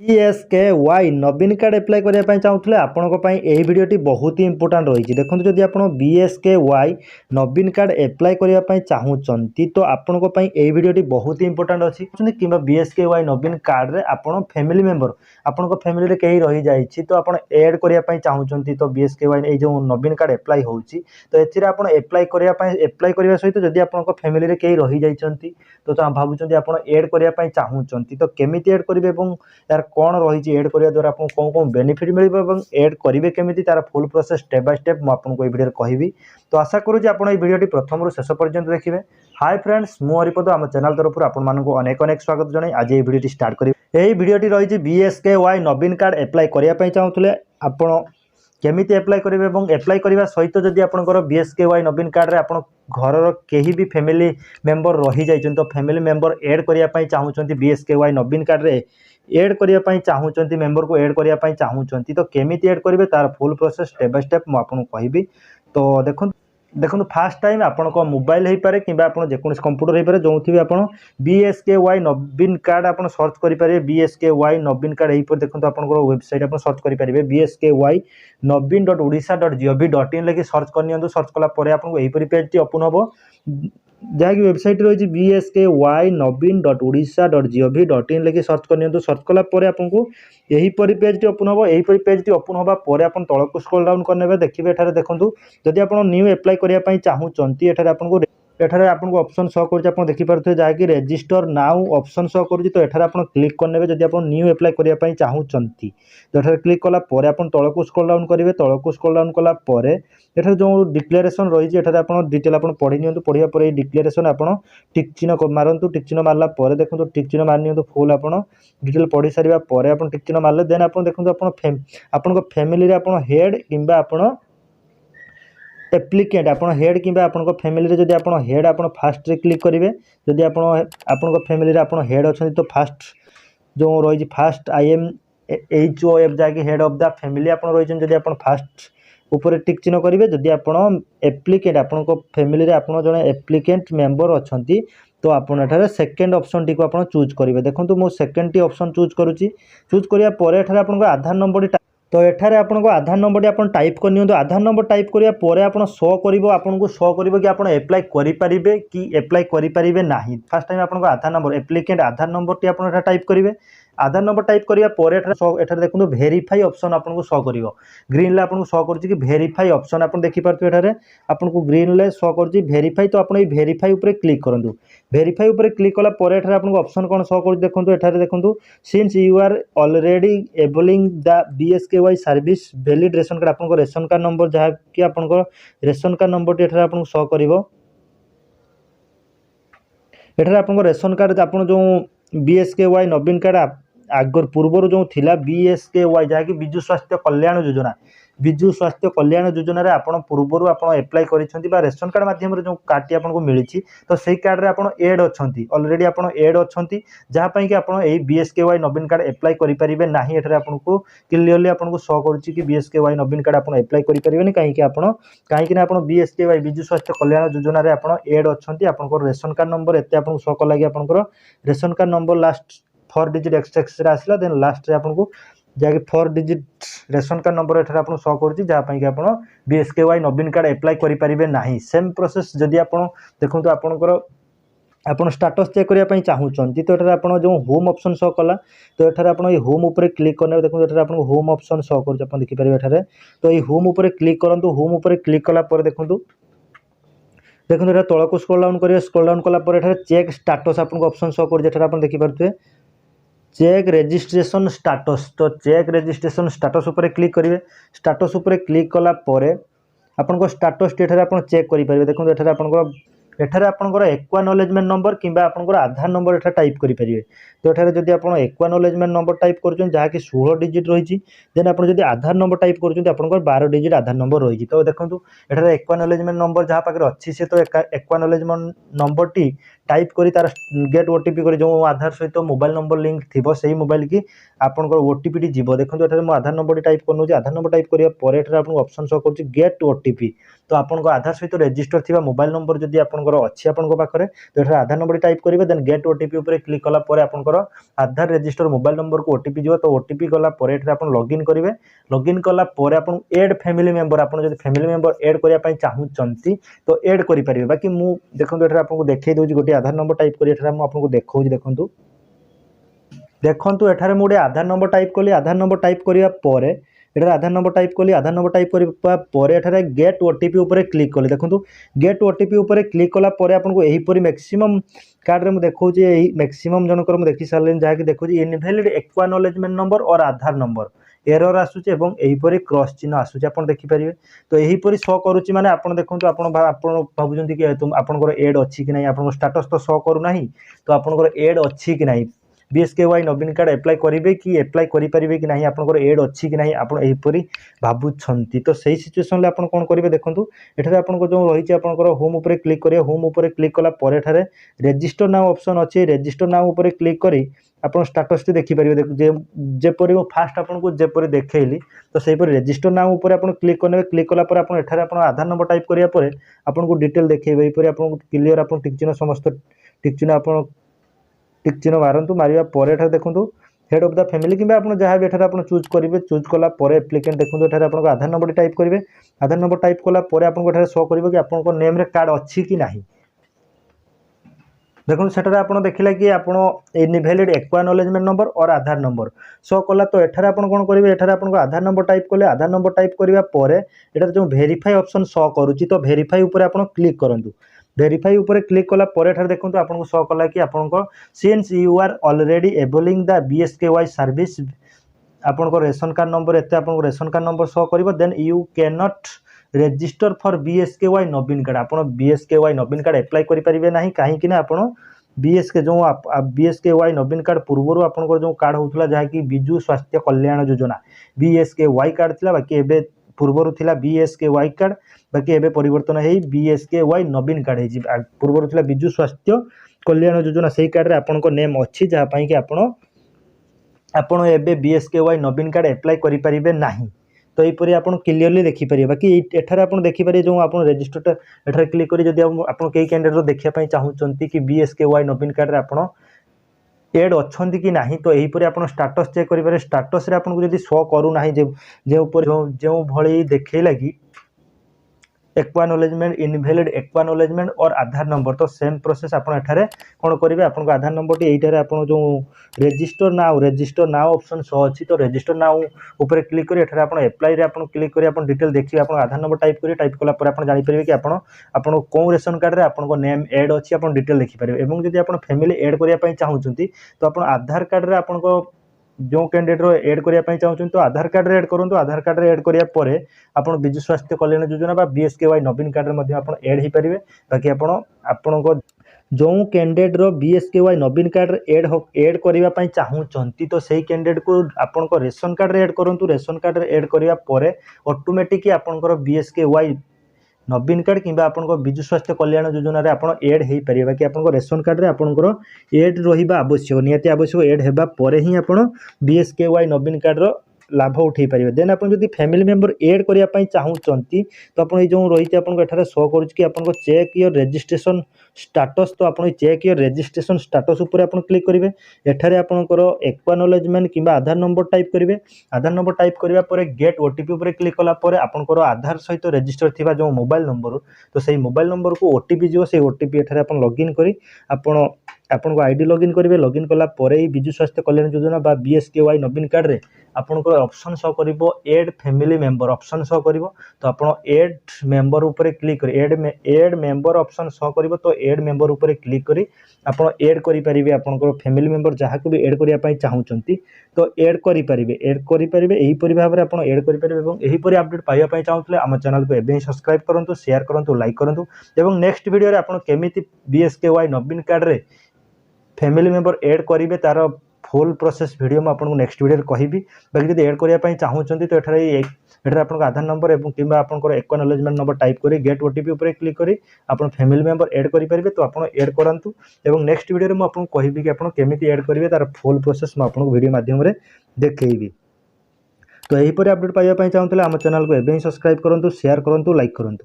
BSKY नवीन card apply करने चाहूँगे आपण यही भिडटी बहुत ही इंपोर्टाट रही। देखो जदि आप BSKY नवीन कार्ड एप्लाई करने चाहूँगी तो आपण यही भिडटी बहुत ही इंपोर्टाट अच्छी कि BSKY नवीन कार्ड रे आपण फैमिली मेंबर आपण फैमिली रे कहीं रही जाइए तो आप एड करने चाहूँगी तो BSKY ये जो नवीन कार्ड एप्लाई होची तो ये आप एप्लाई सहित जदि आप फैमिली रे कहीं रही जाइए तो भावुं आप एड करने चाहूँगी तो केमी एड करेंगे यार कौन रही एड करने द्वारा आपको कौन कौन बेनिफिट मिल एड करेंगे केमी तार full process step by step मुझे ये वीडियो कहबी। तो आशा करूँ आप भिडियो प्रथम रु शेष पर्यंत देखिए। हाय फ्रेंड्स मु हरिपद आम चैनल तरफ आपको अनेक अनेक स्वागत जनाई। आज ये भिडियो स्टार्ट करी यही भिडियोटी रही BSKY नवीन कार्ड एप्लाई करने चाहूँगे आपण केमिति एप्लाई करेंगे और एप्लाई करने सहित जदि आपंकर BSKY नवीन कार्ड रे आपण घर कहीं भी फैमिली मेंबर रही जाइए तो फैमिली मेंबर एड करने चाहूँगी BSKY नवीन कार्ड रे एड करने चाहूँगी मेंबर को एड करने चाहूँगी तो केमिति एड करेंगे तार full process step by step मुझे कहबी। तो देखो फास्ट टाइम आपण मोबाइल हो पारे कि जेकोसी कंप्यूटर हो पारे जो थी आप BSKY नवीन कार्ड आप सर्च करेंगे BSKY नवीन कार्ड यहीपर देखो आप वेबसाइट आप सर्च करेंगे BSKY navin.odisha.gov.in लेकिन सर्च करनी सर्च कलापर आपको यहीपरी पेज ओपन हम जहाँकि वेबसाइट रही BSKY navin.odisha.gov.in लेकिन सर्च करनी सर्च कलापर आपको यहीपरी पेज ओपन हम यहीपरी पेज ओपन हवा आप तलक स्क्रॉल डाउन करने देखिए एठारे देखो जदि आप न्यू एप्लाई करने चाहूँगी एठारे आपको ऑप्शन शो कर देखिपे जहाँकि रजिस्टर नाउ ऑप्शन शो करुँच तो एठारे आप क्लिक करने जदि आप न्यू एप्लाई करने चाहूँगी तो एठारे क्लिक कलापर आप तलक स्क्रॉल डाउन करेंगे तलक स्क्रॉल डाउन कलापर एठारे जो डिक्लेरेशन रही है आप डिटेल आप पढ़ी नि पढ़िया पर डिक्लेरेशन आप टिक चिन्ह मारतु टिक चिन्ह मारला देखो टिक चिन्ह मार नि फुल आप डिटेल पढ़ी सारा पर आप टिक चिन्ह मारे देन आप देखो आप फैमिली आप हेड कि एप्लिकेंट आप हेड कि फैमिली जदि आप हेड आप फास्ट रे क्लिक करेंगे जदि आप फैमिली आप हेड अच्छा तो फास्ट जो रही फास्ट IMHOF जहाँकि हेड ऑफ द फैमिली आप रही जदि आप फास्ट ऊपर टिक चिन्ह करेंगे जदि आप एप्लिकेंट आप फैमिली आप जड़े एप्लिकेंट मेंबर अच्छा तो आपठार सेकेंड ऑप्शन टी आप चूज करेंगे। देखो मुझे सेकेंड टी ऑप्शन चूज करुँची चूज कराया आप आधार नंबर तो एठारे आपको आधार नंबर आप टाइप करनी आधार नंबर टाइप करा पर आप शो कर आपको शो कर कि आप एप्लाई करेंगे कि एप्लाई करेंगे ना। फास्ट टाइम आपको आधार नंबर एप्लिकेंट आधार नंबर टी आप टाइप करेंगे आधार नंबर टाइप करा पर एठारे देखो भेरीफाई ऑप्शन आपको शो कर ग्रीन ले आपको शो कर भेरीफाई ऑप्शन आप देखिपे एठारे आपको ग्रीन ले शो कर भेरीफाई तो आप भेरीफाई उपर क्लिक करूँ भेरीफाई उपर क्लिक कला पर एठारे आपको ऑप्शन कौन शो कर देखो एठारे देखो since you are already availing the BSKY service valid ration card आपको रेशन कार्ड नंबर जहाँ कि आपको रेशन कार्ड नंबर एठारे आपको शो कर एठारे आपको रेशन कार्ड आप जो BSKY नवीन कार्ड आगर पूर्वर जो थिला BSKY जहाँकि विजु स्वास्थ्य कल्याण योजना विजु स्वास्थ्य कल्याण योजना रे आपण पूर्वर आप एप्लाई करिसेंती बा रेशन कार्ड माध्यम जो कार्ड टी आपको मिली तो सही कार्ड रे आपण एड अच्छी ऑलरेडी आप एड अच्छी जहाँपाई कि आपड़ यही BSKY नवीन कार्ड एप्लाई करेंगे ना। एठारे आपको क्लीयरली आपको शो करुच्ची कि BSKY नवीन कार्ड आप एप्लाई करेंगे कहीं आप BSKY विजु स्वास्थ्य कल्याण योजना रे आप एड अच्छी आप रेशन कार्ड नंबर एत आपको शो कला कि आपंकर ration card number last 4 digit एक्सटेक्स आसला देन लास्ट रे आपको जहाँकि 4 डिजिट रेशन कार्ड नंबर एठारे आपको शो करुच्ची जहाँपाई कि आप BSKY नवीन कार्ड एप्लाई करेंगे ना। सेम प्रोसेस जदि आप देखो आपंकर आप स्टाटस चेक करने चाहूँगी तो ये आप जो होम ऑप्शन शो कला तो ये आप होम उपर क्लिक करने देखो ये आपको होम ऑप्शन शो कर देखिपारे एठारे तो ये होम उपर क्लिक करूँ होम उपर क्लिक कला देखो देखो ये तलक स्क्रॉल डाउन करेंगे स्क्रॉल डाउन कला चेक स्टाटस आपको ऑप्शन शो कर देखिपे चेक रजिस्ट्रेशन स्टाटस तो चेक रजिस्ट्रेशन स्टाटस उपर क्लिक करेंगे स्टाटस उपर क्लिक कला आपन स्टाटस टी आप चेक करेंगे। देखो एठारे आपंकर एक्नॉलेजमेंट नंबर कि आपंकर आधार नंबर एठा टाइप करेंगे तो एठारे जदि आप एक्नॉलेजमेंट नंबर टाइप कर जहाँकि 16 डिजिट रही देन आप आधार नंबर टाइप कर 12 डिजिट आधार नंबर रही तो देखो एठारे एक्नॉलेजमेंट नंबर जहाँ पाखे अच्छी से तो एक्नॉलेजमेंट नंबर टी टाइप करी तार गेट OTP कर जो आधार सहित मोबाइल नंबर लिंक थी से मोबाइल की आपंकर OTP टी जीव। देखो ये आधार नंबर टाइप कर आधार नंबर टाइप कराया आपको ऑप्शन शो कर गेट OTP तो आपन आधार सहित रजिस्टर थी मोबाइल नंबर जदि आप आपणकर अच्छी आपन पाखे तो ये आधार नंबर टाइप करेंगे देन गेट ओटीपी उपर क्लिक कला आपंकर आधार रजिस्टर मोबाइल नंबर को ओटीपी जो तो ओटीपी गला लॉगिन करेंगे लॉगिन कला एड फैमिली मेंबर आप फैमिली मेंबर एड करने चाहूँगी तो एड करेंगे बाकी मुझे देखो ये आपको देखई दूसरी गोटे आधार नंबर टाइप कर आपको देखा देखूँ देखो एठारे मुझे आधार नंबर टाइप कली आधार नंबर टाइप करने एठारे आधार नंबर टाइप कली आधार नंबर टाइप करने गेट ओटीपी उपर क्लिक कली देखो गेट ओटीपी उपर क्लिक कला आपको यहीपरि मैक्सिमम कार्ड में देखा मैक्सिमम जनकर मुझे देखी सारे जहाँकि देखो इनवैलिड एक्नॉलेजमेंट नंबर और आधार नंबर एरर आसूचे एवं यहीपरि क्रॉस चिन्ह आसूचे आप देखिपारे तो यहीपरि शो करुच्ची माने आपन देखो भावुं कि आपंकर एड अच्छी कि नहीं आप स्टाटस तो शो करूना तो आपंकर एड अच्छी कि नहीं बीएसकेवाई नवीन कार्ड एप्लाई करेंगे कि एप्लाई करेंगे कि नहीं आपंकर एड अच्छी कि नहीं आप भावुंट तो सही सिचुएसन में आप कौन करेंगे देखो ये आपको जो रही है होम उपर क्लिक करेंगे होम उपर क्लिक कला रजिस्टर नाउ ऑप्शन अच्छे रजिस्टर नाउ उपर क्लिक करी आप स्टाटस टी देखिपारे जेपरी फास्ट आपको जेपरी देखली तो सहीपरि रजिस्टर नाउ उपर आप क्लिक करेंगे क्लिक कला आधार नंबर टाइप करापर आपको डिटेल देखिए यहीपरि आप क्लीयर आप टिक चिन्ह समस्त टिक चिन्ह आप टिक चिन्ह मारतु मारे देखो हेड ऑफ द फैमिली कि आप जहाँ भी आप चूज करेंगे चूज कला एप्लिकेंट देखो ये आप आधार नंबर टाइप करेंगे आधार नंबर टाइप कला आपको शो कर कि आप नेम रे कार्ड अच्छी कि नहीं देखो सेठारे आप देखला कि आप इनवैलिड एक्नॉलेजमेंट नंबर और आधार नंबर शो कला तो एठारे आप कौन करेंगे एठारे आपको आधार नंबर टाइप कले आधार नंबर टाइप करने एटार जो वेरीफाई ऑप्शन शो करुच्ची तो वेरीफाई उपर आप क्लिक करूँ वेरीफाई उपर क्लिक कला देखो आपको शो कला कि आपको since you are already availing the BSKY service आपको रेशन कार्ड नंबर एत आपको रेशन कार्ड नंबर शो कर then you can not register for BSKY नवीन कार्ड आप बीएसकेवाई नवीन कार्ड एप्लाई करेंगे ना कहीं आप बीएसके जो बीएसकेवाई नवीन कार्ड पूर्व आपंकर जो कार्ड होता जहाँकि विजु स्वास्थ्य कल्याण योजना बीएसकेवाई कार्ड थी बाकी एवं पूर्वर थिला बीएसकेवाई कार्ड बाकी एवं परिवर्तन है बीएसकेवाई नवीन कार्ड है पूर्वर थिला विजु स्वास्थ्य कल्याण योजना से कार्ड रे आपन नेम अच्छी जहाँपाई कि आपण एवं बीएसकेवाई नवीन कार्ड एप्लाई करेंगे ना तो यहीपरि आप क्लीयरली देखिपारे बाकी एठारे आप देखिपारे जो आप रजिस्टर एठारे क्लिक करी जदि आप कई कैंडिडेट देखिए चाहूँगी कि बीएसकेवाई नवीन कार्ड रे आप एड अच्छा कि नहीं तो यहीपरि आप स्टाटस चेक करेंगे स्टाटस रे आपको जदि शो करूना जो भली देखला कि एक्नॉलेजमेंट इनवैलिड एक्नॉलेजमेंट और आधार नंबर तो सेम प्रोसेस आप कौन करेंगे आपको आधार नंबर टी यहीटारे आप जो रजिस्टर नाउ ऑप्शन शो अच्छी तो रजिस्टर नाउ ऊपर क्लिक करें आप एप्लाई आप क्लिक करें आप डिटेल देखिए आप आधार नंबर टाइप करेंगे टाइप कला आप जानीपारे कि आपन कौन रेशन कार्ड रे आपन नेम एड अच्छी आप डिटेल देखिपारे एवं जदि आप फैमिली एड करने चाहूँगी तो आप आधार कार्ड रे आपन जो कैंडिडेट एड करने चाहूँ तो आधार कार्ड रे एड करूँ आधार कार्ड रे एड करापर आप विजु स्वास्थ्य कल्याण योजना बीएसकेवाई नवीन कार्ड रे आप एड हो पारे बाकी आपण जो कैंडिडेट बीएसकेवाई नवीन कार्ड रे एड करने चाहूँगी तो सही कैंडिडेट को आपण रेशन कार्ड रे एड करूँ रेशन कार्ड रे एड करापर ऑटोमेटिक आपंकर बीएसकेवाई नवीन कार्ड कि विजु स्वास्थ्य कल्याण योजना रे आप एड हो पारे बाकी आप रेशन कार्ड रे आपंकर एड रहा आवश्यक निहाती आवश्यक एड होगा पर ही आप बीएसकेवाई नवीन कार्ड लाभ उठे पारे देन आप फैमिली मेंबर एड करने चाहूँगी तो आप जो रही है शो कर चेक योर रजिस्ट्रेशन स्टाटस तो आप चेक योर रजिस्ट्रेशन स्टाटस उपर आप क्लिक करेंगे एठारे आपंकर एक्नॉलेजमेंट कि आधार नंबर टाइप करेंगे आधार नंबर टाइप करापर गेट ओटीपी उपर क्लिक कलापर आपंकर आधार सहित रजिस्टर थी जो मोबाइल नंबर तो सही मोबाइल नंबर को ओटीपी जो से ओटीपी एठारे आप लॉगिन करी आपन आईडी लॉगिन करेंगे लॉगिन कलापर विजु स्वास्थ्य कल्याण योजना बीएसकेवाई नवीन कार्ड रे आपंकर ऑप्शन शो कर add family member option show कर तो आप एड मेंबर उपर क्लिक कर एड मेंबर ऑप्शन शो कर तो एड मेंबर उपर क्लिक करी आप एड करेंगे आपंकर फैमिली मेंबर जहाँ को भी एड करने चाहूँगी तो एड करेंगे यहीपरि भाव में आप एड करेंगे यहीपरि अपडेट पाइबा चाहूँगे आम चैनल को एवं सब्सक्राइब करूँ शेयर करूँ लाइक करूँ और नेक्स्ट वीडियो रे आप केमी बीएसकेवाई नवीन कार्ड रे फैमिली मेंबर एड करेंगे तार फुल प्रोसेस वीडियो मैं आपको नेक्स्ट वीडियो कहि बाकी जब एड करने चाहूँगी तो ये आप आधार नंबर और कि एक्नॉलेजमेंट नंबर टाइप करी गेट ओटीपी उपर क्लिक करी आप फैमिली मेंबर एड करेंगे तो आप एड करातु और नेक्स्ट वीडियो में आपको कहि कि आप केमी एड करेंगे तार फुल प्रोसेस मैं आपको वीडियो माध्यम देखी तो यहीपरि अपडेट पाइबा चाहूँगे आम चैनल को एवं सब्सक्राइब करूँ शेयर करूँ लाइक करूँ।